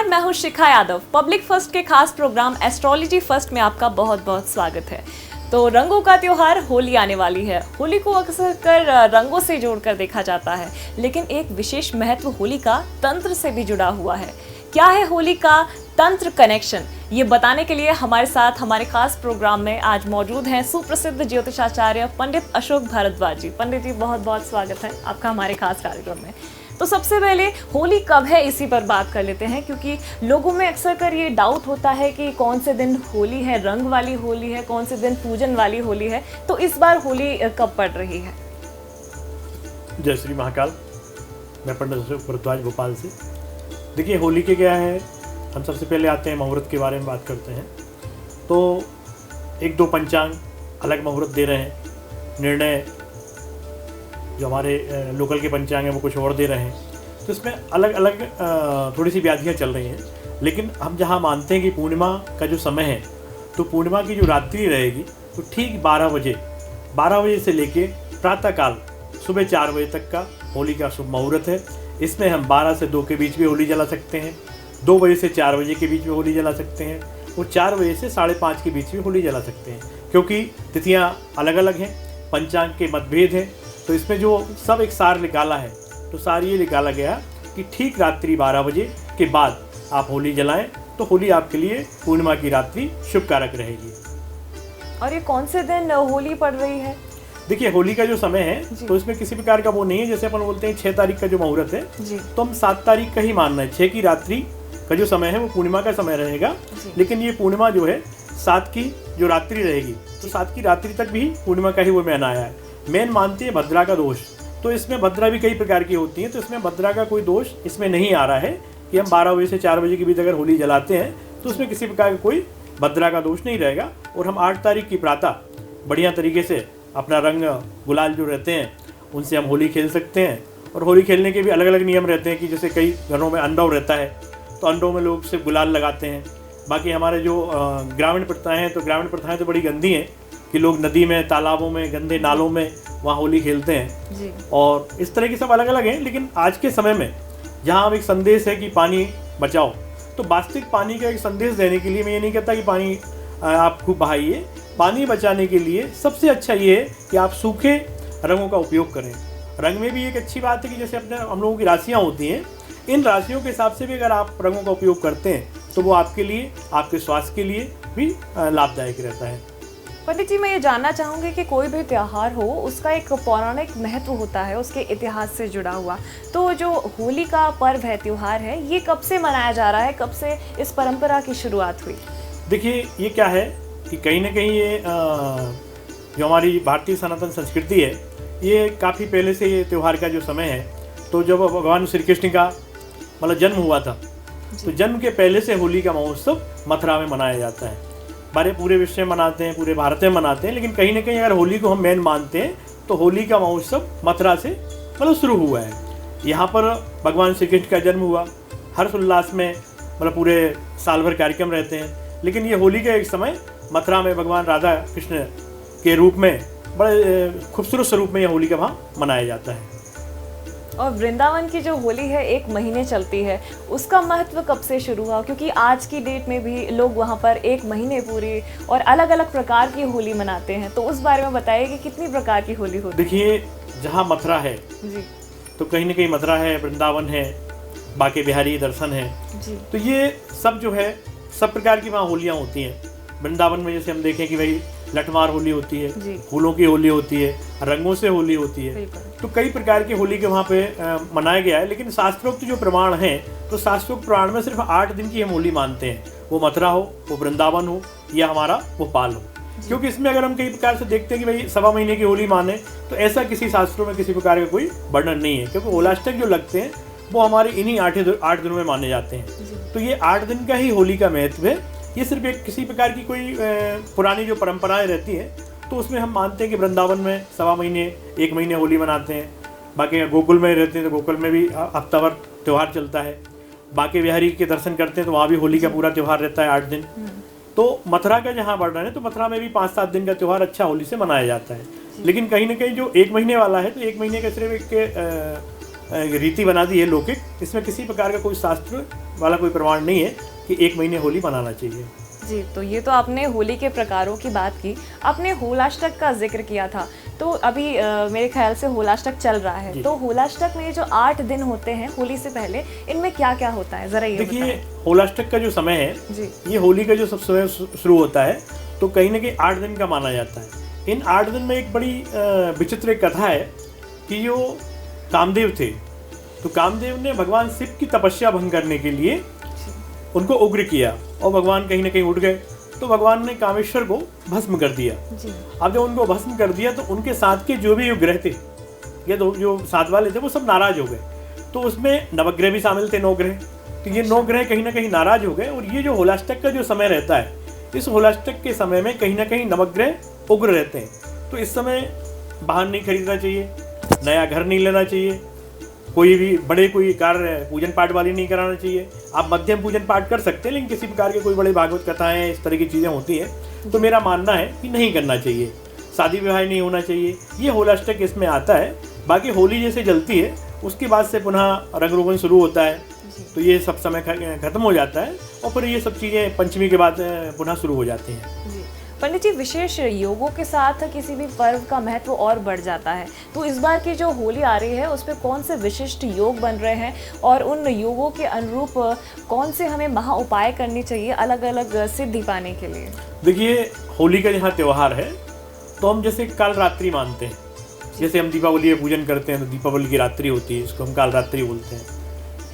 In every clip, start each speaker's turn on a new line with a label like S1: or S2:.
S1: नमस्कार, मैं हूं शिखा यादव। पब्लिक फर्स्ट के खास प्रोग्राम एस्ट्रोलॉजी फर्स्ट में आपका बहुत बहुत स्वागत है। तो रंगों का त्योहार होली आने वाली है। होली को अक्सर कर रंगों से जोड़कर देखा जाता है, लेकिन एक विशेष महत्व होली का तंत्र से भी जुड़ा हुआ है। क्या है होली का तंत्र कनेक्शन, ये बताने के लिए हमारे साथ हमारे खास प्रोग्राम में आज मौजूद हैं सुप्रसिद्ध ज्योतिषाचार्य पंडित अशोक भारद्वाज जी। पंडित जी, बहुत बहुत स्वागत है आपका हमारे खास कार्यक्रम में। तो सबसे पहले होली कब है इसी पर बात कर लेते हैं, क्योंकि लोगों में अक्सर कर ये डाउट होता है कि कौन से दिन होली है, रंग वाली होली है, कौन से दिन पूजन वाली होली है। तो इस बार होली कब पड़ रही है?
S2: जय श्री महाकाल। मैं पंडित अशोक भारद्वाज भोपाल से। देखिए, होली के क्या है, हम सबसे पहले आते हैं मुहूर्त के बारे में बात करते हैं। तो एक दो पंचांग अलग मुहूर्त दे रहे हैं, निर्णय जो हमारे लोकल के पंचांग हैं वो कुछ और दे रहे हैं। तो इसमें अलग अलग थोड़ी सी व्याधियाँ चल रही हैं। लेकिन हम जहाँ मानते हैं कि पूर्णिमा का जो समय है, तो पूर्णिमा की जो रात्रि रहेगी तो ठीक 12 बजे से लेके प्रातःकाल सुबह 4 बजे तक का होली का शुभ मुहूर्त है। इसमें हम 12 से 2 के बीच भी होली जला सकते हैं, 2 बजे से 4 बजे के बीच में होली जला सकते हैं, और 4 बजे से 5:30 के बीच में होली जला सकते हैं। क्योंकि तिथियाँ अलग अलग हैं, पंचांग के मतभेद हैं, तो इसमें जो सब एक सार निकाला है, तो सार ये निकाला गया कि ठीक रात्रि 12 बजे के बाद आप होली जलाएं, तो होली आपके लिए पूर्णिमा की रात्रि शुभकारक रहेगी।
S1: और ये कौन से दिन होली पड़ रही है?
S2: देखिए, होली का जो समय है तो इसमें किसी प्रकार का वो नहीं है। जैसे अपन बोलते हैं 6 तारीख का जो मुहूर्त है, तो हम 7 तारीख का ही मानना है। 6 की रात्रि का जो समय है वो पूर्णिमा का समय रहेगा। लेकिन ये पूर्णिमा जो है 7 की जो रात्रि रहेगी, तो 7 की रात्रि तक भी पूर्णिमा का ही वो मैन आया है। मेन मानती है भद्रा का दोष। तो इसमें भद्रा भी कई प्रकार की होती है, तो इसमें भद्रा का कोई दोष इसमें नहीं आ रहा है कि हम 12 बजे से 4 बजे के बीच अगर होली जलाते हैं तो उसमें किसी प्रकार का कोई भद्रा का दोष नहीं रहेगा। और हम 8 तारीख की प्रातः बढ़िया तरीके से अपना रंग गुलाल जो रहते हैं उनसे हम होली खेल सकते हैं। और होली खेलने के भी अलग अलग नियम रहते हैं कि जैसे कई घरों में अंडव रहता है, तो अंडों में लोग सिर्फ गुलाल लगाते हैं। बाकी हमारे जो ग्रामीण प्रथाएँ हैं, तो ग्रामीण प्रथाएँ तो बड़ी गंदी हैं कि लोग नदी में, तालाबों में, गंदे नालों में वहाँ होली खेलते हैं जी। और इस तरह की सब अलग अलग हैं। लेकिन आज के समय में जहाँ अब एक संदेश है कि पानी बचाओ, तो वास्तविक पानी का एक संदेश देने के लिए मैं ये नहीं कहता कि पानी आप खूब बहाइए। पानी बचाने के लिए सबसे अच्छा ये है कि आप सूखे रंगों का उपयोग करें। रंग में भी एक अच्छी बात है कि जैसे अपने हम लोगों की राशियाँ होती हैं, इन राशियों के हिसाब से भी अगर आप रंगों का उपयोग करते हैं तो वो आपके लिए, आपके स्वास्थ्य के लिए भी लाभदायक रहता है।
S1: पंडित जी, मैं ये जानना चाहूँगी कि कोई भी त्योहार हो उसका एक पौराणिक महत्व होता है, उसके इतिहास से जुड़ा हुआ। तो जो होली का पर्व है, त्योहार है, ये कब से मनाया जा रहा है, कब से इस परंपरा की शुरुआत हुई?
S2: देखिए, ये क्या है कि कहीं ना कहीं ये जो हमारी भारतीय सनातन संस्कृति है, ये काफ़ी पहले से ये त्यौहार का जो समय है, तो जब भगवान श्री कृष्ण का मतलब जन्म हुआ था, तो जन्म के पहले से होली का महोत्सव मथुरा में मनाया जाता है। बारे पूरे विश्व में मनाते हैं, पूरे भारत में मनाते हैं, लेकिन कहीं ना कहीं अगर होली को हम मेन मानते हैं तो होली का महोत्सव मथुरा से मतलब शुरू हुआ है। यहाँ पर भगवान श्री कृष्ण का जन्म हुआ, हर्ष उल्लास में मतलब पूरे साल भर कार्यक्रम रहते हैं। लेकिन ये होली का एक समय मथुरा में भगवान राधा कृष्ण के रूप में बड़े खूबसूरत स्वरूप में यह होली का वहाँ मनाया जाता है।
S1: और वृंदावन की जो होली है 1 महीने चलती है, उसका महत्व कब से शुरू हुआ? क्योंकि आज की डेट में भी लोग वहाँ पर 1 महीने पूरी और अलग अलग प्रकार की होली मनाते हैं। तो उस बारे में बताइए कि कितनी प्रकार की होली होती है?
S2: देखिए, जहाँ मथुरा है जी, तो कहीं ना कहीं मथुरा है, वृंदावन है, बाके बिहारी दर्शन है जी। तो ये सब जो है सब प्रकार की वहाँ होलियाँ होती हैं। वृंदावन में जैसे हम देखें कि भाई लठमार होली होती है, फूलों की होली होती है, रंगों से होली होती है, तो कई प्रकार की होली के वहाँ पे मनाया गया है। लेकिन शास्त्रोक्त जो प्रमाण हैं, तो शास्त्रोक्त प्रमाण में सिर्फ 8 दिन की हम होली मानते हैं, वो मथुरा हो, वो वृंदावन हो, या हमारा भोपाल हो। क्योंकि इसमें अगर हम कई प्रकार से देखते हैं कि भाई 1.25 महीने की होली माने, तो ऐसा किसी शास्त्रों में किसी प्रकार का कोई वर्णन नहीं है। क्योंकि होलाष्टक जो लगते हैं वो हमारे इन्हीं 8 दिनों में माने जाते हैं। तो ये 8 दिन का ही होली का महत्व है। ये सिर्फ एक किसी प्रकार की कोई पुरानी जो परंपराएं रहती हैं, तो उसमें हम मानते हैं कि वृंदावन में 1.25 महीने 1 महीने होली मनाते हैं। बाकी गोकुल में रहते हैं तो गोकुल में भी हफ्ता भर त्यौहार चलता है। बाके बिहारी के दर्शन करते हैं तो वहाँ भी होली का पूरा त्यौहार रहता है 8 दिन। तो मथुरा का जहाँ वर्णन है, तो मथुरा में भी 5-7 दिन का त्यौहार अच्छा होली से मनाया जाता है। लेकिन कहीं ना कहीं जो 1 महीने वाला है, तो 1 महीने का सिर्फ एक रीति बना दी है लौकिक, इसमें किसी प्रकार का कोई शास्त्र वाला कोई प्रमाण नहीं है कि 1 महीने होली मनाना चाहिए।
S1: जी, तो ये तो आपने होली के प्रकारों की बात की, आपने होलाष्टक का जिक्र किया था, तो अभी मेरे ख्याल से होलाष्टक चल रहा है, तो होलाष्टक में जो 8 दिन होते हैं होली से पहले, इनमें क्या क्या होता है, जरा ये बताएं।
S2: देखिए, होलाष्टक का जो समय है
S1: जी,
S2: ये होली का जो सब समय शुरू होता है, तो कहीं ना कहीं 8 दिन का माना जाता है। इन 8 दिन में एक बड़ी विचित्र एक कथा है कि जो कामदेव थे, तो कामदेव ने भगवान शिव की तपस्या भंग करने के लिए उनको उग्र किया और भगवान कहीं ना कहीं उठ गए, तो भगवान ने कामेश्वर को भस्म कर दिया। अब जब उनको भस्म कर दिया तो उनके साथ के जो भी ग्रह थे, ये जो साथ वाले थे, वो सब नाराज हो गए। तो उसमें नवग्रह भी शामिल थे, 9 ग्रह। तो ये 9 ग्रह कहीं ना कहीं नाराज हो गए, और ये जो होलाष्टक का जो समय रहता है, इस होलाष्टक के समय में कहीं ना कहीं नवग्रह उग्र रहते हैं। तो इस समय वाहन नहीं खरीदना चाहिए, नया घर नहीं लेना चाहिए, कोई भी बड़े कोई कार्य पूजन पाठ वाली नहीं कराना चाहिए। आप मध्यम पूजन पाठ कर सकते हैं, लेकिन किसी प्रकार के कोई बड़े भागवत कथाएं इस तरह की चीज़ें होती हैं, तो मेरा मानना है कि नहीं करना चाहिए। शादी विवाह नहीं होना चाहिए, ये होलाष्टक इसमें आता है। बाकी होली जैसे जलती है उसके बाद से पुनः रंग रोगन शुरू होता है, तो ये सब समय खत्म हो जाता है, और फिर ये सब चीज़ें पंचमी के बाद पुनः शुरू हो जाती हैं।
S1: पंडित जी, विशेष योगों के साथ किसी भी पर्व का महत्व और बढ़ जाता है, तो इस बार की जो होली आ रही है उस पर कौन से विशिष्ट योग बन रहे हैं, और उन योगों के अनुरूप कौन से हमें महा उपाय करनी चाहिए अलग अलग सिद्धि पाने के लिए?
S2: देखिए, होली का यहाँ त्यौहार है, तो हम जैसे काल रात्रि मानते हैं, जैसे हम दीपावली में पूजन करते हैं तो दीपावली की रात्रि होती है, इसको हम काल रात्रि बोलते हैं।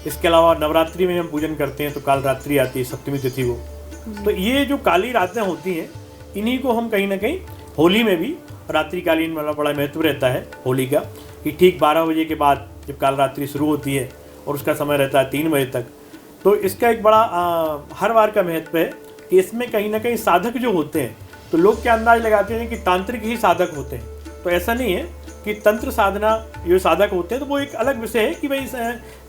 S2: इसके अलावा नवरात्रि में हम पूजन करते हैं तो काल रात्रि आती है, सप्तमी तिथि को। तो ये जो काली रातें होती हैं, इन्हीं को हम कहीं ना कहीं होली में भी रात्रिकालीन वाला बड़ा महत्व रहता है होली का, कि ठीक 12 बजे के बाद जब काल रात्रि शुरू होती है और उसका समय रहता है 3 बजे तक, तो इसका एक बड़ा हर बार का महत्व है कि इसमें कहीं ना कहीं साधक जो होते हैं, तो लोग क्या अंदाज लगाते हैं कि तांत्रिक ही साधक होते हैं, तो ऐसा नहीं है कि तंत्र साधना जो साधक होते हैं तो वो एक अलग विषय है कि भाई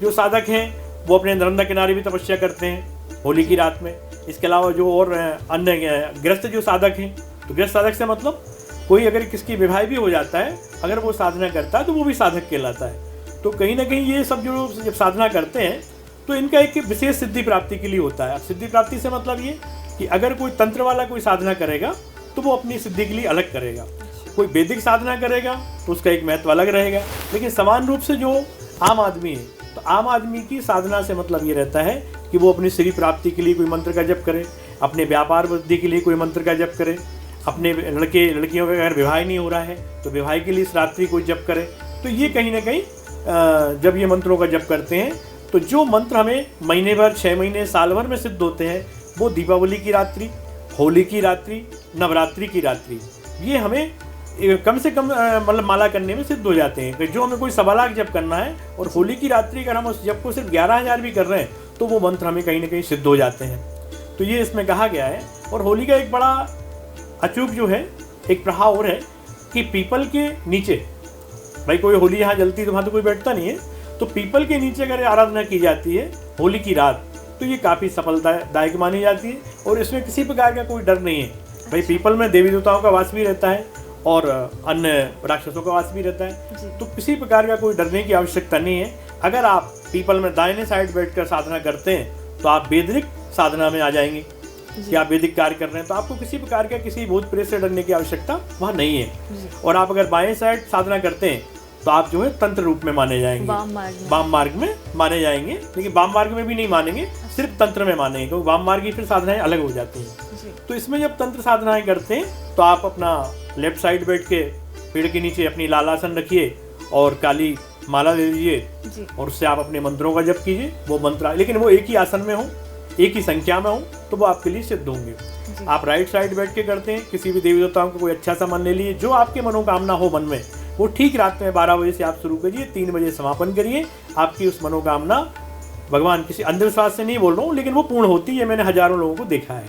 S2: जो साधक हैं वो अपने नर्मदा किनारे भी तपस्या करते हैं होली की रात में। इसके अलावा जो और अन्य गृहस्थ जो साधक हैं, तो गृहस्थ साधक से मतलब कोई अगर किसकी विवाह भी हो जाता है, अगर वो साधना करता है तो वो भी साधक कहलाता है। तो कहीं ना कहीं ये सब जो जब साधना करते हैं तो इनका एक विशेष सिद्धि प्राप्ति के लिए होता है। सिद्धि प्राप्ति से मतलब ये कि अगर कोई तंत्र वाला कोई साधना करेगा तो वो अपनी सिद्धि के लिए अलग करेगा, कोई वैदिक साधना करेगा तो उसका एक महत्व अलग रहेगा। लेकिन समान रूप से जो आम आदमी है, तो आम आदमी की साधना से मतलब ये रहता है कि वो अपनी श्री प्राप्ति के लिए कोई मंत्र का जप करे, अपने व्यापार वृद्धि के लिए कोई मंत्र का जप करे, अपने लड़कियों का अगर विवाह नहीं हो रहा है तो विवाह के लिए इस रात्रि कोई जप करे। तो ये कहीं ना कहीं जब ये मंत्रों का जप करते हैं तो जो मंत्र हमें महीने भर, 6 महीने, साल भर में सिद्ध होते हैं, वो दीपावली की रात्रि, होली की रात्रि, नवरात्रि की रात्रि, ये हमें कम से कम मतलब माला करने में सिद्ध हो जाते हैं। कि जो हमें कोई 1.25 लाख जप करना है और होली की रात्रि अगर हम उस जप को सिर्फ 11,000 भी कर रहे हैं तो वो मंत्र हमें कहीं ना कहीं सिद्ध हो जाते हैं। तो ये इसमें कहा गया है। और होली का एक बड़ा अचूक जो है एक प्रभाव और है कि पीपल के नीचे, भाई कोई होली यहाँ जलती है तो वहाँ तो कोई बैठता नहीं है, तो पीपल के नीचे अगर आराधना की जाती है होली की रात तो ये काफ़ी सफलतादायक मानी जाती है और इसमें किसी प्रकार का कोई डर नहीं है। भाई पीपल में देवी देवताओं का वास भी रहता है और अन्य राक्षसों का वास भी रहता है, तो किसी प्रकार का कोई डरने की आवश्यकता नहीं है। अगर आप पीपल में दाहिने साइड बैठकर साधना करते हैं तो आप वैदिक साधना में आ जाएंगे कि आप वैदिक कार्य कर रहे हैं, तो आपको किसी प्रकार का किसी भूत प्रेत से डरने की आवश्यकता वहाँ नहीं है। और आप अगर बाएं साइड साधना करते हैं तो आप जो है तंत्र रूप में माने जाएंगे, वाम मार्ग में माने जाएंगे। लेकिन वाम मार्ग में भी नहीं मानेंगे, सिर्फ तंत्र में मानेंगे, क्योंकि वाम मार्ग की फिर साधनाएं अलग हो जाती हैं। तो इसमें जब तंत्र साधनाएं करते हैं तो आप अपना लेफ्ट साइड बैठ के पेड़ के नीचे अपनी लाल आसन रखिए और काली माला ले लीजिए और उससे आप अपने मंत्रों का जप कीजिए। वो मंत्र, लेकिन वो एक ही आसन में हो, एक ही संख्या में हो, तो वो आपके लिए सिद्ध होंगे। आप राइट साइड बैठ के करते हैं, किसी भी देवी देवताओं को कोई अच्छा सा मन ले लीजिए, जो आपके मनोकामना हो मन में, वो ठीक रात में 12 बजे से आप शुरू करिए, 3 बजे समापन करिए। आपकी उस मनोकामना, भगवान किसी अंधविश्वास से नहीं बोल रहा हूँ, लेकिन वो पूर्ण होती है। मैंने हजारों लोगों को देखा है।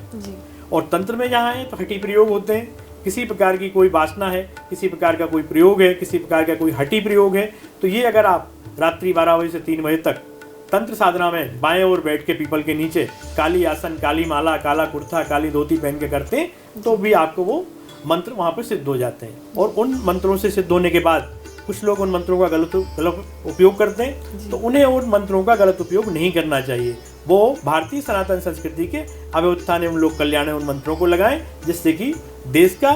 S2: और तंत्र में जहाँ है तो हठी प्रयोग होते हैं, किसी प्रकार की कोई वासना है, किसी प्रकार का कोई प्रयोग है, किसी प्रकार का कोई हठी प्रयोग है, तो ये अगर आप रात्रि 12 बजे से 3 बजे तक तंत्र साधना में बाएं ओर बैठ के पीपल के नीचे काली आसन, काली माला, काला कुर्ता, काली धोती पहन के करते हैं तो भी आपको वो मंत्र वहाँ पर सिद्ध हो जाते हैं। और उन मंत्रों से सिद्ध होने के बाद कुछ लोग उन मंत्रों का गलत उपयोग करते हैं, तो उन्हें उन मंत्रों का गलत उपयोग नहीं करना चाहिए। वो भारतीय सनातन संस्कृति के अव्युत्थान एवं लोक कल्याण उन मंत्रों को लगाएं जिससे कि देश का,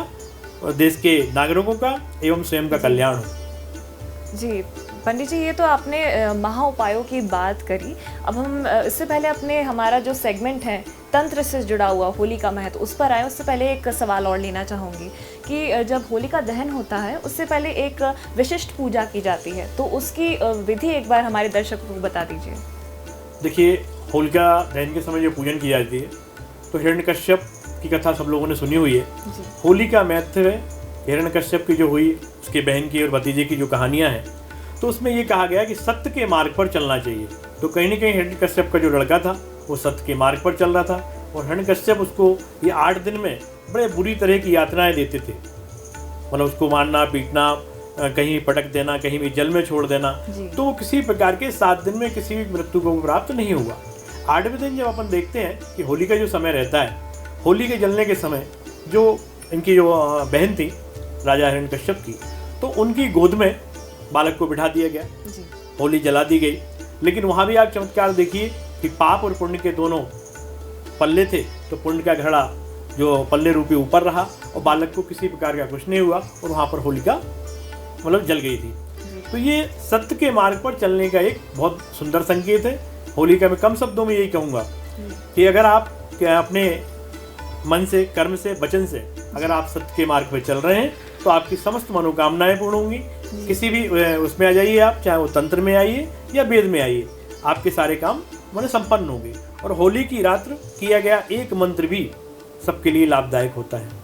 S2: देश के नागरिकों का एवं स्वयं का कल्याण हो।
S1: जी पंडित जी, ये तो आपने महा उपायों की बात करी। अब हम इससे पहले अपने हमारा जो सेगमेंट है तंत्र से जुड़ा हुआ होली का महत्व, उस पर आए। उससे पहले एक सवाल और लेना चाहूँगी कि जब होली का दहन होता है उससे पहले एक विशिष्ट पूजा की जाती है, तो उसकी विधि एक बार हमारे दर्शकों को बता दीजिए।
S2: देखिए, होलिका दहन के समय जो पूजन की जाती है, तो हिरण्यकश्यप की कथा सब लोगों ने सुनी हुई है। होली का महत्व है, हिरण्यकश्यप की जो हुई उसके बहन की और भतीजे की जो कहानियाँ हैं, तो उसमें ये कहा गया कि सत्य के मार्ग पर चलना चाहिए। तो कहीं न कहीं हिरण्यकश्यप का जो लड़का था वो सत्य के मार्ग पर चल रहा था, और हिरण्यकश्यप उसको ये 8 दिन में बड़े बुरी तरह की यातनाएं देते थे। मतलब उसको मारना, पीटना, कहीं पटक देना, कहीं भी जल में छोड़ देना। तो वो किसी प्रकार के 7 दिन में किसी भी मृत्यु को प्राप्त नहीं हुआ। 8वें दिन जब अपन देखते हैं कि होली का जो समय रहता है, होली के जलने के समय जो इनकी जो बहन थी राजा हिरण्यकश्यप की, तो उनकी गोद में बालक को बिठा दिया गया, होली जला दी गई। लेकिन वहाँ भी आप चमत्कार देखिए कि पाप और पुण्य के दोनों पल्ले थे, तो पुण्य का घड़ा जो पल्ले रूपी ऊपर रहा और बालक को किसी प्रकार का कुछ नहीं हुआ, और वहाँ पर होलिका मतलब जल गई थी। तो ये सत्य के मार्ग पर चलने का एक बहुत सुंदर संकेत है। होलिका में कम शब्दों में यही कहूँगा कि अगर आप अपने मन से, कर्म से, वचन से अगर आप सत्य के मार्ग पर चल रहे हैं तो आपकी समस्त मनोकामनाएं पूर्ण होंगी। किसी भी उसमें आ जाइए आप, चाहे वो तंत्र में आइए या वेद में आइए, आपके सारे काम माने संपन्न होंगे। और होली की रात्र किया गया एक मंत्र भी सबके लिए लाभदायक होता है।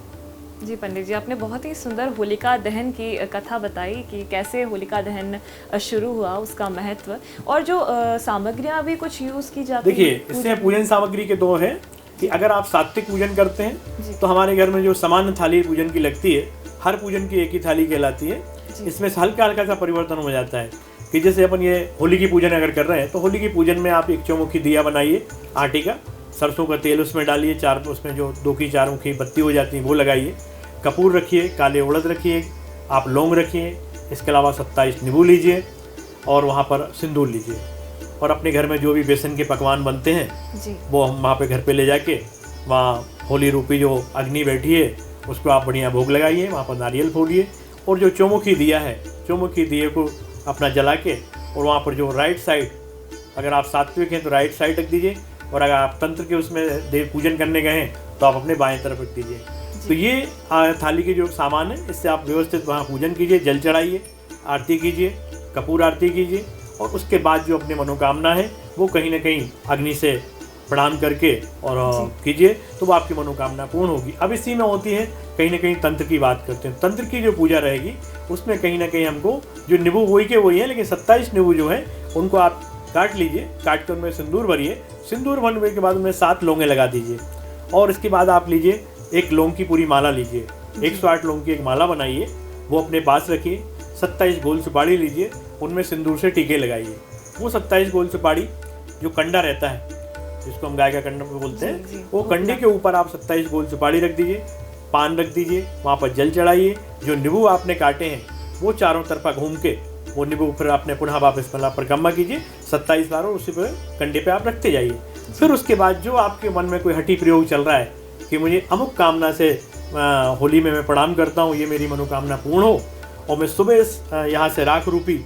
S1: जी पंडित जी, आपने बहुत ही सुंदर होलिका दहन की कथा बताई कि कैसे होलिका दहन शुरू हुआ, उसका महत्व, और जो सामग्रियाँ भी कुछ यूज़ की जाती हैं।
S2: देखिए, इससे पूजन सामग्री के 2 है कि अगर आप सात्विक पूजन करते हैं तो हमारे घर में जो सामान्य थाली पूजन की लगती है, हर पूजन की एक ही थाली कहलाती है। इसमें से हल्का हल्का सा परिवर्तन हो जाता है कि जैसे अपन ये होली की पूजन अगर कर रहे हैं, तो होली की पूजन में आप एक चौमुखी दिया बनाइए आटे का, सरसों का तेल उसमें डालिए, 4 उसमें जो 2 की 4 मुखी बत्ती हो जाती है वो लगाइए, कपूर रखिए, काले उड़द रखिए, आप लौंग रखिए, इसके अलावा 27 नींबू लीजिए और वहाँ पर सिंदूर लीजिए, और अपने घर में जो भी बेसन के पकवान बनते हैं वो हम वहाँ पे घर पे ले जाके, वहाँ होली रूपी जो अग्नि बैठी है उसको आप बढ़िया भोग लगाइए, वहाँ पर नारियल फोड़िए, और जो चौमुखी दिया है, चौमुखी दिए को अपना जला के, और वहाँ पर जो राइट साइड, अगर आप सात्विक हैं तो राइट साइड रख दीजिए, और अगर आप तंत्र के उसमें देव पूजन करने गए हैं तो आप अपने बाएं तरफ रख दीजिए। तो ये थाली के जो सामान है, इससे आप व्यवस्थित वहाँ पूजन कीजिए, जल चढ़ाइए, आरती कीजिए, कपूर आरती कीजिए, और उसके बाद जो अपनी मनोकामना है वो कहीं ना कहीं अग्नि से प्रणाम करके और कीजिए, तो वो आपकी मनोकामना पूर्ण होगी। अब इसी में होती है कहीं ना कहीं तंत्र की बात करते हैं। तंत्र की जो पूजा रहेगी उसमें कहीं ना कहीं हमको जो नींबू वही के वही है, लेकिन 27 नींबू जो है उनको आप काट लीजिए, काट कर उनमें सिंदूर भरिए, सिंदूर भरने के बाद उनमें 7 लौंगे लगा दीजिए, और इसके बाद आप लीजिए एक लौंग की पूरी माला लीजिए, 108 लौंग की एक माला बनाइए, वो अपने पास रखिए। 27 गोल सुपारी लीजिए, उनमें सिंदूर से टीके लगाइए। वो 27 गोल सुपारी जो कंडा रहता है, जिसको हम गाय का कंडा बोलते हैं, वो कंडे के ऊपर आप 27 गोल सुपारी रख दीजिए, पान रख दीजिए, वहाँ पर जल चढ़ाइए। जो नींबू आपने काटे हैं वो चारों तरफा घूम के वो नींबू फिर आपने पुनः वापस परिक्रमा कीजिए 27 बार, और उसी पर कंडे पे आप रखते जाइए। फिर उसके बाद जो आपके मन में कोई हठी प्रयोग चल रहा है कि मुझे अमुक कामना से होली में मैं प्रणाम करता हूँ, ये मेरी मनोकामना पूर्ण हो, और मैं सुबह यहाँ से राख रूपी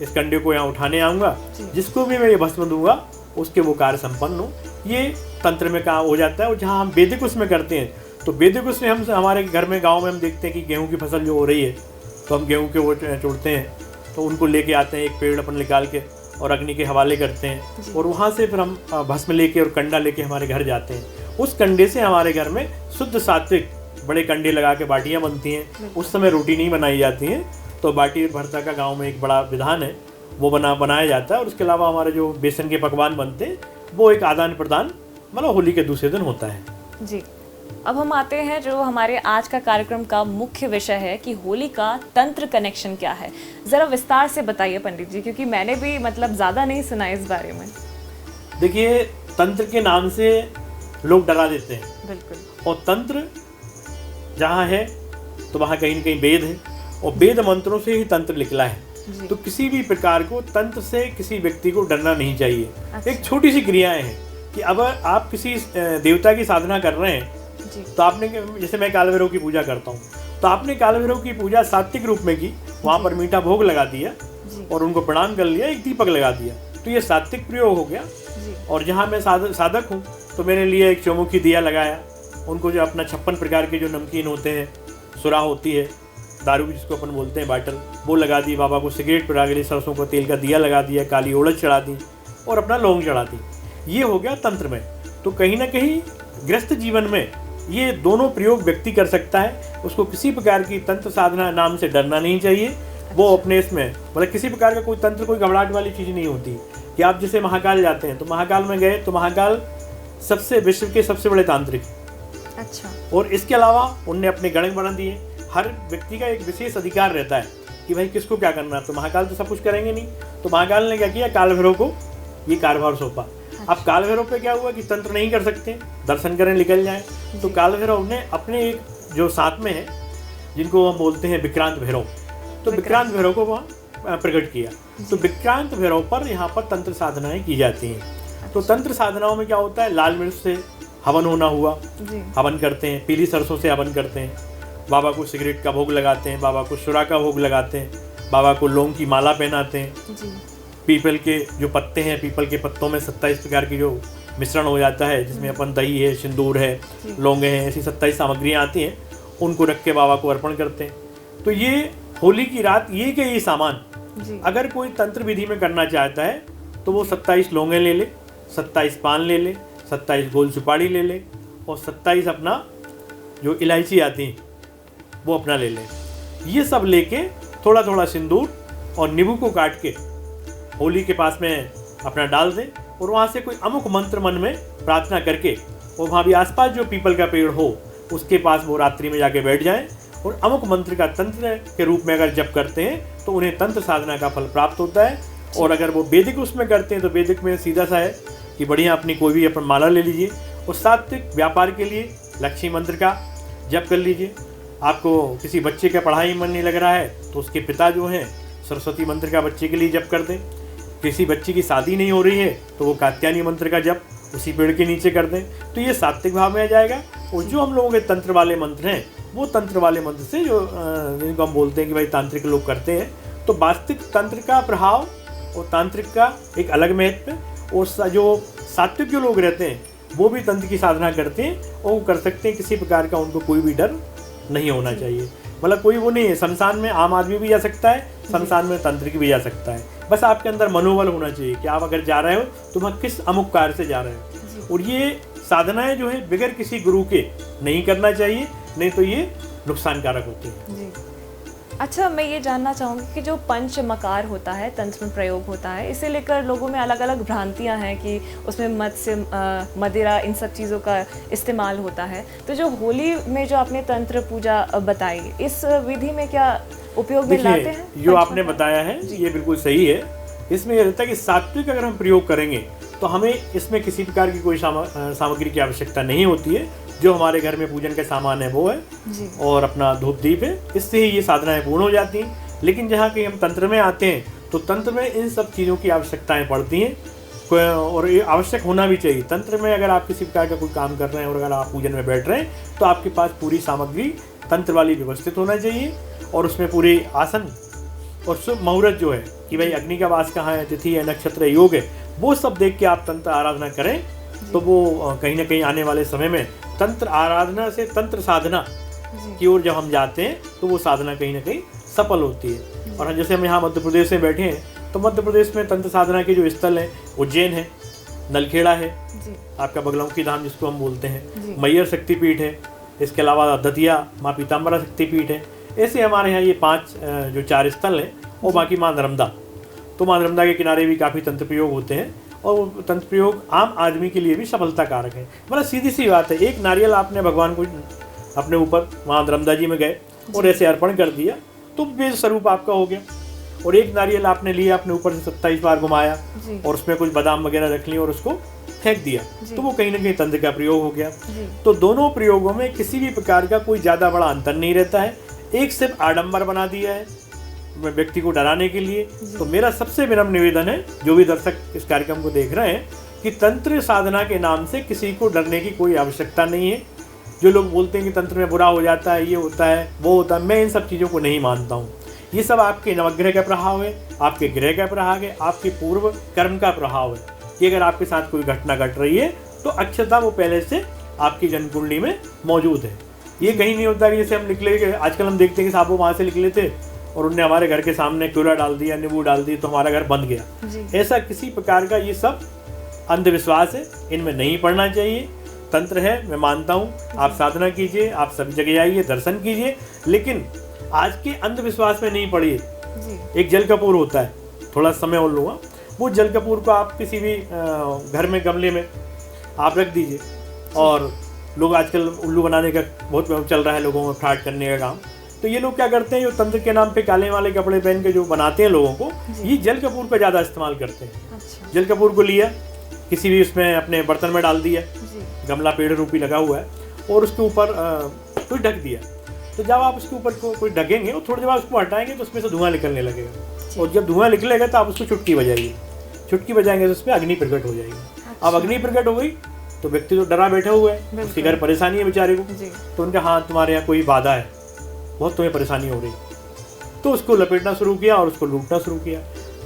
S2: इस कंडे को यहाँ उठाने आऊँगा, जिसको भी मैं ये भस्म दूंगा उसके वो कार्य संपन्न हो, ये तंत्र में काम हो जाता है। और जहाँ हम वैदिक उसमें करते हैं, तो वैदिक उसमें हम हमारे घर में गांव में हम देखते हैं कि गेहूं की फसल जो हो रही है, तो हम गेहूं के वो तोड़ते हैं, तो उनको लेके आते हैं, एक पेड़ अपन निकाल के और अग्नि के हवाले करते हैं, और वहाँ से फिर हम भस्म लेके और कंडा लेके हमारे घर जाते हैं। उस कंडे से हमारे घर में शुद्ध सात्विक बड़े कंडे लगा के बाटियाँ बनती हैं। उस समय रोटी नहीं बनाई जाती हैं, तो बाटी भरता का गाँव में एक बड़ा विधान है, वो बनाया जाता है। और उसके अलावा हमारे जो बेसन के पकवान बनते हैं वो एक आदान प्रदान मतलब होली के दूसरे दिन होता है।
S1: जी, अब हम आते हैं जो हमारे आज का कार्यक्रम का मुख्य विषय है कि होली का तंत्र कनेक्शन क्या है। ज़रा विस्तार से बताइए पंडित जी, क्योंकि मैंने भी मतलब ज़्यादा नहीं सुना इस बारे में।
S2: देखिए, तंत्र के नाम से लोग डरा देते हैं।
S1: बिल्कुल।
S2: और तंत्र जहाँ है तो वहाँ कहीं न कहीं वेद है, और वेद मंत्रों से ही तंत्र निकला है। तो किसी भी प्रकार को तंत्र से किसी व्यक्ति को डरना नहीं चाहिए।
S1: अच्छा।
S2: एक छोटी सी क्रियाएं हैं कि अब आप किसी देवता की साधना कर रहे हैं तो आपने, जैसे मैं काल भैरव की पूजा करता हूँ, तो आपने काल भैरव की पूजा सात्विक रूप में की, वहाँ पर मीठा भोग लगा दिया और उनको प्रणाम कर लिया, एक दीपक लगा दिया, तो ये सात्विक प्रयोग हो गया। और जहाँ मैं साधक हूँ तो मेरे लिए एक चौमुखी दिया लगाया, उनको जो अपना 56 प्रकार के जो नमकीन होते हैं, सुरा होती है, दारू जिसको अपन बोलते हैं बाटल, वो लगा दी, बाबा को सिगरेट पिला के लिए सरसों का तेल का दिया लगा दिया, काली ओड़द चढ़ा दी और अपना लौंग चढ़ा दी। ये हो गया तंत्र में। तो कहीं ना कहीं गृहस्थ जीवन में ये दोनों प्रयोग व्यक्ति कर सकता है। उसको किसी प्रकार की तंत्र साधना नाम से डरना नहीं चाहिए। वो अपने इसमें मतलब किसी प्रकार का कोई तंत्र, कोई घबराहट वाली चीज़ नहीं होती कि आप जैसे महाकाल जाते हैं तो महाकाल में गए तो महाकाल सबसे विश्व के सबसे बड़े तांत्रिक।
S1: अच्छा।
S2: और इसके अलावा उनने अपने गणक बना दिए। हर व्यक्ति का एक विशेष अधिकार रहता है कि भाई किसको क्या करना है। तो महाकाल तो सब कुछ करेंगे नहीं, तो महाकाल ने क्या किया, काल भैरव को ये कार्यभार सौंपा। अब काल भैरव पे क्या हुआ कि तंत्र नहीं कर सकते, दर्शन करें निकल जाए, तो काल भैरव ने अपने एक जो साथ में है जिनको हम बोलते हैं विक्रांत भैरव, तो विक्रांत भैरव को वहाँ प्रकट किया। तो विक्रांत भैरव पर यहाँ पर तंत्र साधनाएं की जाती हैं। तो तंत्र साधनाओं में क्या होता है, लाल मिर्च से हवन होना हुआ, हवन करते हैं, पीली सरसों से हवन करते हैं, बाबा को सिगरेट का भोग लगाते हैं, बाबा को शुरा का भोग लगाते हैं, बाबा को लौंग की माला पहनाते हैं, पीपल के जो पत्ते हैं, पीपल के पत्तों में 27 प्रकार की जो मिश्रण हो जाता है, जिसमें अपन दही है, सिंदूर है, लौंगे हैं, ऐसी 27 सामग्रियाँ आती हैं, उनको रख के बाबा को अर्पण करते हैं। तो ये होली की रात ये के ये सामान अगर कोई तंत्र विधि में करना चाहता है तो वो 27 लौंगे ले ले, 27 पान ले ले, 27 गोल सुपारी ले ले और 27 अपना जो इलायची आती है वो अपना ले ले। ये सब लेके थोड़ा थोड़ा सिंदूर और नींबू को काट के होली के पास में अपना डाल दें और वहाँ से कोई अमुक मंत्र मन में प्रार्थना करके और वहाँ भी आसपास जो पीपल का पेड़ हो उसके पास वो रात्रि में जाके बैठ जाएं और अमुक मंत्र का तंत्र के रूप में अगर जप करते हैं तो उन्हें तंत्र साधना का फल प्राप्त होता है। और अगर वो वैदिक उसमें करते हैं तो वैदिक में सीधा सा है कि बढ़िया अपनी कोई भी अपन माला ले लीजिए और सात्विक व्यापार के लिए लक्ष्मी मंत्र का जप कर लीजिए। आपको किसी बच्चे का पढ़ाई मन नहीं लग रहा है तो उसके पिता जो हैं सरस्वती मंत्र का बच्चे के लिए जप कर दें। किसी बच्चे की शादी नहीं हो रही है तो वो कात्यायनी मंत्र का जप उसी पेड़ के नीचे कर दें, तो ये सात्विक भाव में आ जाएगा। और जो हम लोगों के तंत्र वाले मंत्र हैं वो तंत्र वाले मंत्र से जो जिनको हम बोलते हैं कि भाई तांत्रिक लोग करते हैं, तो वास्तविक तंत्र का प्रभाव और तांत्रिक का एक अलग महत्व है। और जो सात्विक जो लोग रहते हैं वो भी तंत्र की साधना करते हैं और वो कर सकते हैं, किसी प्रकार का उनको कोई भी डर नहीं होना चाहिए। मतलब कोई वो नहीं है, शमशान में आम आदमी भी जा सकता है, शमशान में तांत्रिक भी जा सकता है। बस आपके अंदर मनोबल होना चाहिए कि आप अगर जा रहे हो तो वह किस अमुक कार्य से जा रहे हो। और ये साधनाएं जो है बगैर किसी गुरु के नहीं करना चाहिए, नहीं तो ये नुकसानकारक होती है।
S1: जी। अच्छा, मैं ये जानना चाहूँगी कि जो पंचमकार होता है, तंत्र में प्रयोग होता है, इसे लेकर लोगों में अलग अलग भ्रांतियाँ हैं कि उसमें मत्स्य, मदिरा, इन सब चीज़ों का इस्तेमाल होता है। तो जो होली में जो आपने तंत्र पूजा बताई, इस विधि में क्या उपयोग में लाते हैं?
S2: जो आपने बताया है ये बिल्कुल सही है। इसमें यह रहता है कि सात्विक अगर हम प्रयोग करेंगे तो हमें इसमें किसी प्रकार की कोई सामग्री की आवश्यकता नहीं होती है। जो हमारे घर में पूजन का सामान है वो है जी। और अपना धूप दीप है, इससे ही ये साधनाएं पूर्ण हो जाती हैं। लेकिन जहाँ कहीं हम तंत्र में आते हैं तो तंत्र में इन सब चीज़ों की आवश्यकताएं पड़ती हैं और ये आवश्यक होना भी चाहिए। तंत्र में अगर आप किसी प्रकार का कोई काम कर रहे हैं और अगर आप पूजन में बैठ रहे हैं तो आपके पास पूरी सामग्री तंत्र वाली व्यवस्थित होना चाहिए और उसमें पूरे आसन और शुभ मुहूर्त जो है कि भाई अग्नि का वास कहाँ है, तिथि है, नक्षत्र है, योग है, वो सब देख के आप तंत्र आराधना करें तो वो कहीं ना कहीं आने वाले समय में तंत्र आराधना से तंत्र साधना की ओर जब हम जाते हैं तो वो साधना कहीं ना कहीं सफल होती है। और जैसे हम यहाँ मध्य प्रदेश में बैठे हैं तो मध्य प्रदेश में तंत्र साधना के जो स्थल हैं उज्जैन है, नलखेड़ा है, आपका बगलौकी धाम जिसको हम बोलते हैं, मैयर शक्तिपीठ है, इसके अलावा दतिया माँ पीताम्बरा शक्तिपीठ है। ऐसे हमारे यहाँ ये 5 जो 4 स्थल हैं और बाकी माँ नर्मदा। तो माँ नर्मदा के किनारे भी काफ़ी तंत्र प्रयोग होते हैं और वो तंत्र प्रयोग आम आदमी के लिए भी सफलता कारक है। मतलब सीधी सी बात है, एक नारियल आपने भगवान को अपने ऊपर माँ नर्मदा जी में गए और ऐसे अर्पण कर दिया तो वेद स्वरूप आपका हो गया। और एक नारियल आपने लिया, अपने ऊपर से 27 बार घुमाया और उसमें कुछ बादाम वगैरह रख लिया और उसको फेंक दिया तो वो कहीं ना कहीं तंत्र का प्रयोग हो गया। तो दोनों प्रयोगों में किसी भी प्रकार का कोई ज़्यादा बड़ा अंतर नहीं रहता है। एक सिर्फ आडंबर बना दिया है व्यक्ति को डराने के लिए। तो मेरा सबसे विनम्र निवेदन है, जो भी दर्शक इस कार्यक्रम को देख रहे हैं, कि तंत्र साधना के नाम से किसी को डरने की कोई आवश्यकता नहीं है। जो लोग बोलते हैं कि तंत्र में बुरा हो जाता है, ये होता है, वो होता है, मैं इन सब चीज़ों को नहीं मानता हूँ। ये सब आपके नवग्रह का प्रभाव है, आपके ग्रह का प्रभाव है, आपके पूर्व कर्म का प्रभाव है कि अगर आपके साथ कोई घटना घट रही है तो अक्षरता वो पहले से आपकी जन्म कुंडली में मौजूद है। ये कहीं नहीं होता कि जैसे हम निकले, आजकल हम देखते हैं कि साहब वो वहाँ से निकले थे और उनने हमारे घर के सामने क्यूला डाल दिया, नींबू डाल दी, तो हमारा घर बंद गया। ऐसा किसी प्रकार का ये सब अंधविश्वास है, इनमें नहीं पड़ना चाहिए। तंत्र है, मैं मानता हूँ, आप साधना कीजिए, आप सभी जगह जाइए, दर्शन कीजिए, लेकिन आज के अंधविश्वास में नहीं पड़िए। एक जल कपूर होता है, थोड़ा समय और लूँगा, वो जल कपूर को आप किसी भी घर में गमले में आप रख दीजिए। और लोग आजकल उल्लू बनाने का बहुत चल रहा है, लोगों में फ्रॉड करने का काम। तो ये लोग क्या करते हैं, जो तंत्र के नाम पे काले वाले कपड़े पहन के जो बनाते हैं लोगों को, ये जल कपूर का ज़्यादा इस्तेमाल करते हैं। अच्छा। जल कपूर को लिया, किसी भी उसमें अपने बर्तन में डाल दिया, गमला पेड़ रूपी लगा हुआ है, और उसके ऊपर कोई ढक दिया। तो जब आप उसके ऊपर कोई ढकेंगे और थोड़ी देर बाद उसको हटाएंगे तो उसमें से धुआं निकलने लगेगा, और जब धुआं निकलेगा तो आप उसको चुटकी बजाइए, चुटकी बजाएंगे तो उसमें अग्नि प्रकट हो जाएगी। अच्छा। अब अग्नि प्रकट हो गई तो व्यक्ति तो डरा बैठा हुआ है, उसके घर परेशानी है बेचारे को, तो उनका हाँ तुम्हारे यहाँ कोई बाधा है, बहुत तुम्हें परेशानी हो रही, तो उसको लपेटना शुरू किया और उसको लूटना शुरू किया।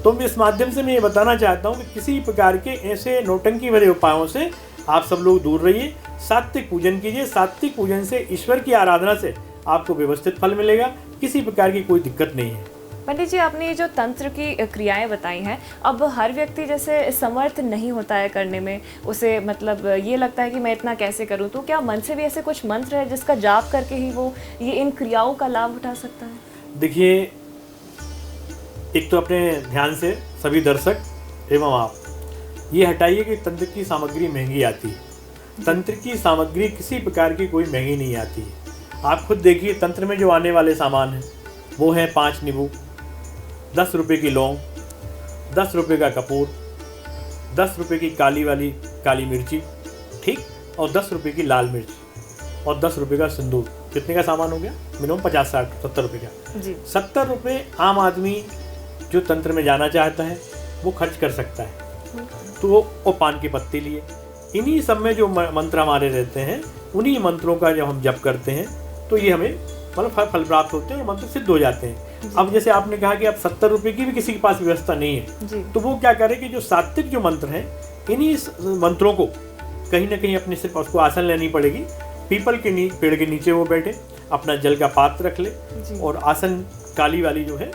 S2: तो इस माध्यम से मैं ये बताना चाहता हूँ कि किसी प्रकार के ऐसे नौटंकी भरे उपायों से आप सब लोग दूर रहिए, सात्विक पूजन कीजिए। सात्विक पूजन से, ईश्वर की आराधना से आपको व्यवस्थित फल मिलेगा, किसी प्रकार की कोई दिक्कत नहीं है।
S1: पंडित जी, आपने ये जो तंत्र की क्रियाएं बताई हैं, अब हर व्यक्ति जैसे समर्थ नहीं होता है करने में, उसे मतलब ये लगता है कि मैं इतना कैसे करूं, तो क्या मन से भी ऐसे कुछ मंत्र है जिसका जाप करके ही वो ये इन क्रियाओं का लाभ उठा सकता है?
S2: देखिए, एक तो अपने ध्यान से सभी दर्शक एवं आप ये हटाइए कि तंत्र की सामग्री महंगी आती है। तंत्र की सामग्री किसी प्रकार की कोई महंगी नहीं आती है। आप खुद देखिए, तंत्र में जो आने वाले सामान हैं वो है 5 नींबू, 10 रुपये की लौंग, 10 रुपये का कपूर, 10 रुपये की काली मिर्ची, ठीक, और 10 रुपये की लाल मिर्च, और 10 रुपये का सिंदूर। कितने का सामान हो गया? मिनिमम 50, 60, 70 रुपये का जी। 70 रुपये आम आदमी जो तंत्र में जाना चाहता है वो खर्च कर सकता है। तो वो पान के पत्ते लिए, इन्हीं सब में जो मंत्र हमारे रहते हैं, उन्हीं मंत्रों का जब हम जप करते हैं तो ये हमें मतलब फल प्राप्त होते हैं और मंत्र सिद्ध हो जाते हैं। अब जैसे आपने कहा कि अब 70 रुपये की भी किसी के पास व्यवस्था नहीं है, तो वो क्या करे कि जो सात्विक जो मंत्र हैं, इन्हीं मंत्रों को कहीं ना कहीं अपने सिर्फ उसको आसन लेनी पड़ेगी। पीपल के पेड़ के नीचे वो बैठे, अपना जल का पात्र रख ले, और आसन काली वाली जो है,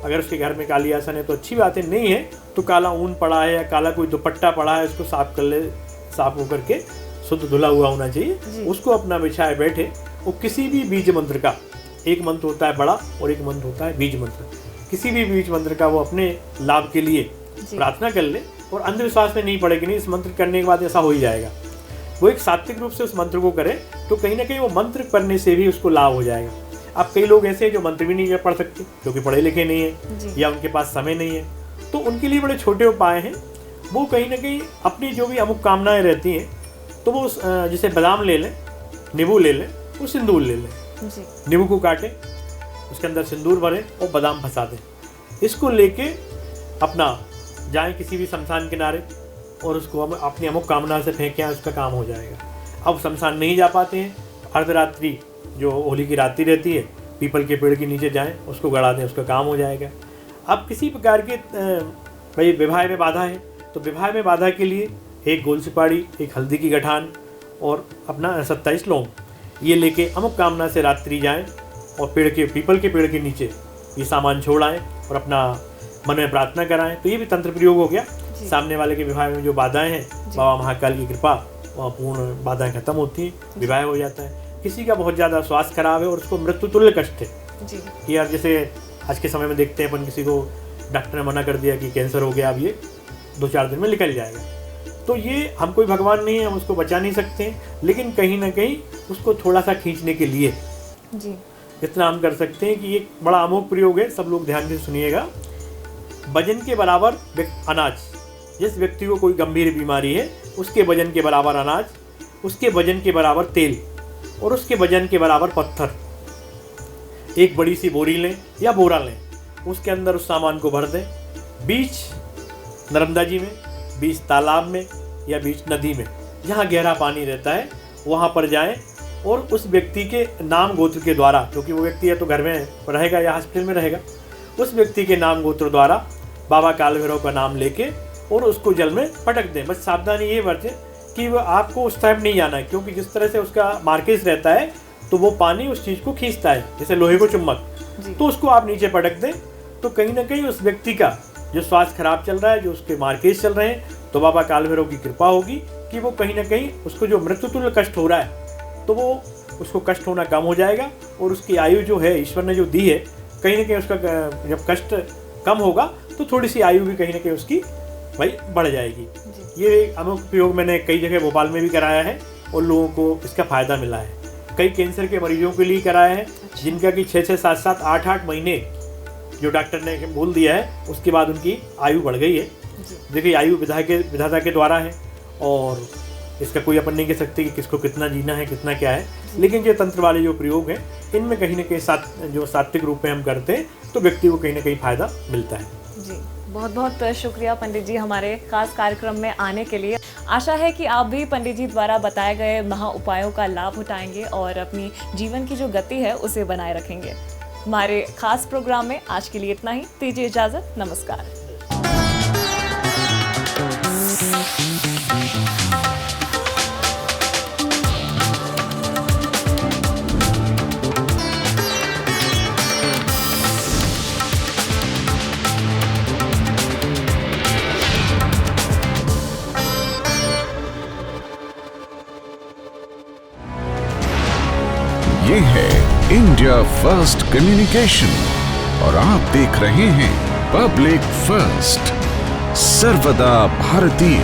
S2: अगर उसके घर में काली आसन है तो अच्छी बात है, नहीं है तो काला ऊन पड़ा है या काला कोई दुपट्टा पड़ा है, उसको साफ कर ले, साफ होकर के शुद्ध धुला हुआ होना चाहिए, उसको अपना बिछाए बैठे। वो किसी भी बीज मंत्र का, एक मंत्र होता है बड़ा और एक मंत्र होता है बीज मंत्र, किसी भी बीज मंत्र का वो अपने लाभ के लिए प्रार्थना कर ले, और अंधविश्वास में नहीं पड़े कि नहीं इस मंत्र करने के बाद ऐसा हो ही जाएगा। वो एक सात्विक रूप से उस मंत्र को करे तो कहीं ना कहीं वो मंत्र करने से भी उसको लाभ हो जाएगा। अब कई लोग ऐसे हैं जो मंत्र भी नहीं पढ़ सकते, क्योंकि पढ़े लिखे नहीं है या उनके पास समय नहीं है, तो उनके लिए बड़े छोटे उपाय हैं। वो कहीं ना कहीं अपनी जो भी अमुक कामनाएं रहती हैं, तो वो जैसे बादाम ले लें, नींबू ले लें, वो सिंदूर ले लें, नींबू को काटें, उसके अंदर सिंदूर भरें और बादाम फंसा दें। इसको लेके अपना जाएं किसी भी शमशान किनारे और उसको हम अपनी अमुक कामना से फेंकें, उसका काम हो जाएगा। अब शमशान नहीं जा पाते हैं, अर्धरात्रि जो होली की रात्रि रहती है, पीपल के पेड़ के नीचे जाएं, उसको गड़ा दें, उसका काम हो जाएगा। अब किसी प्रकार के भाई विवाह में बाधा है, तो विवाह में बाधा के लिए एक गोल सुपारी, एक हल्दी की गठान और अपना 27 लौंग, ये लेके अमुक कामना से रात्रि जाएं और पीपल के पेड़ के नीचे ये सामान छोड़ आएँ और अपना मन में प्रार्थना कराएं। तो ये भी तंत्र प्रयोग हो गया। सामने वाले के विवाह में जो बाधाएं हैं, बाबा महाकाल की कृपा, वहाँ पूर्ण बाधाएं खत्म होती हैं, विवाह हो जाता है। किसी का बहुत ज़्यादा स्वास्थ्य खराब है और उसको मृत्यु तुल्य कष्ट है कि यार, जैसे आज के समय में देखते हैं अपन, किसी को डॉक्टर ने मना कर दिया कि कैंसर हो गया, अब ये 2-4 दिन में निकल जाएगा, तो ये हम कोई भगवान नहीं है, हम उसको बचा नहीं सकते, लेकिन कहीं ना कहीं उसको थोड़ा सा खींचने के लिए इतना हम कर सकते हैं कि ये बड़ा अमोघ प्रयोग है, सब लोग ध्यान से सुनिएगा। वजन के बराबर अनाज, जिस व्यक्ति को कोई गंभीर बीमारी है उसके वजन के बराबर अनाज, उसके वजन के बराबर तेल और उसके वजन के बराबर पत्थर, एक बड़ी सी बोरी लें या बोरा लें, उसके अंदर उस सामान को भर दें, बीच नर्मदा जी में, बीच तालाब में या बीच नदी में, जहाँ गहरा पानी रहता है वहाँ पर जाएं और उस व्यक्ति के नाम गोत्र के द्वारा, क्योंकि वो व्यक्ति या तो घर में रहेगा या हॉस्पिटल में रहेगा, उस व्यक्ति के नाम गोत्र द्वारा बाबा काल भैरव का नाम लेके और उसको जल में पटक दें। बस सावधानी ये बरतें कि वो आपको उस टाइम नहीं जाना है, क्योंकि जिस तरह से उसका मार्केज रहता है तो वो पानी उस चीज़ को खींचता है, जैसे लोहे को चुम्बक, तो उसको आप नीचे पटक दें। तो कहीं ना कहीं उस व्यक्ति का जो स्वास्थ्य खराब चल रहा है, जो उसके मार्केज चल रहे हैं, तो बाबा काल भैरव की कृपा होगी कि वो कहीं ना कहीं उसको जो मृत्युतुल्य कष्ट हो रहा है तो वो उसको कष्ट होना कम हो जाएगा और उसकी आयु जो है ईश्वर ने जो दी है, कहीं ना कहीं उसका जब कष्ट कम होगा तो थोड़ी सी आयु भी कहीं ना कहीं उसकी भाई बढ़ जाएगी। ये अनुप्रयोग मैंने कई जगह भोपाल में भी कराया है और लोगों को इसका फ़ायदा मिला है। कई कैंसर के मरीजों के लिए कराया है, जिनका कि 6-6, 7-7, 8-8 महीने जो डॉक्टर ने बोल दिया है, उसके बाद उनकी आयु बढ़ गई है। देखिए आयु विधाता के द्वारा है और इसका कोई अपन नहीं कह सकते कि किसको कितना जीना है, कितना क्या है, लेकिन ये तंत्र वाले जो प्रयोग हैं इनमें कहीं ना कहीं जो सात्विक रूप में हम करते हैं तो व्यक्ति को कहीं ना कहीं फ़ायदा मिलता है।
S1: जी, बहुत बहुत शुक्रिया पंडित जी हमारे खास कार्यक्रम में आने के लिए। आशा है कि आप भी पंडित जी द्वारा बताए गए महा उपायों का लाभ उठाएंगे और अपनी जीवन की जो गति है उसे बनाए रखेंगे। हमारे खास प्रोग्राम में आज के लिए इतना ही। दीजिए इजाज़त, नमस्कार।
S3: ये है इंडिया फर्स्ट कम्युनिकेशन और आप देख रहे हैं पब्लिक फर्स्ट, सर्वदा भारतीय।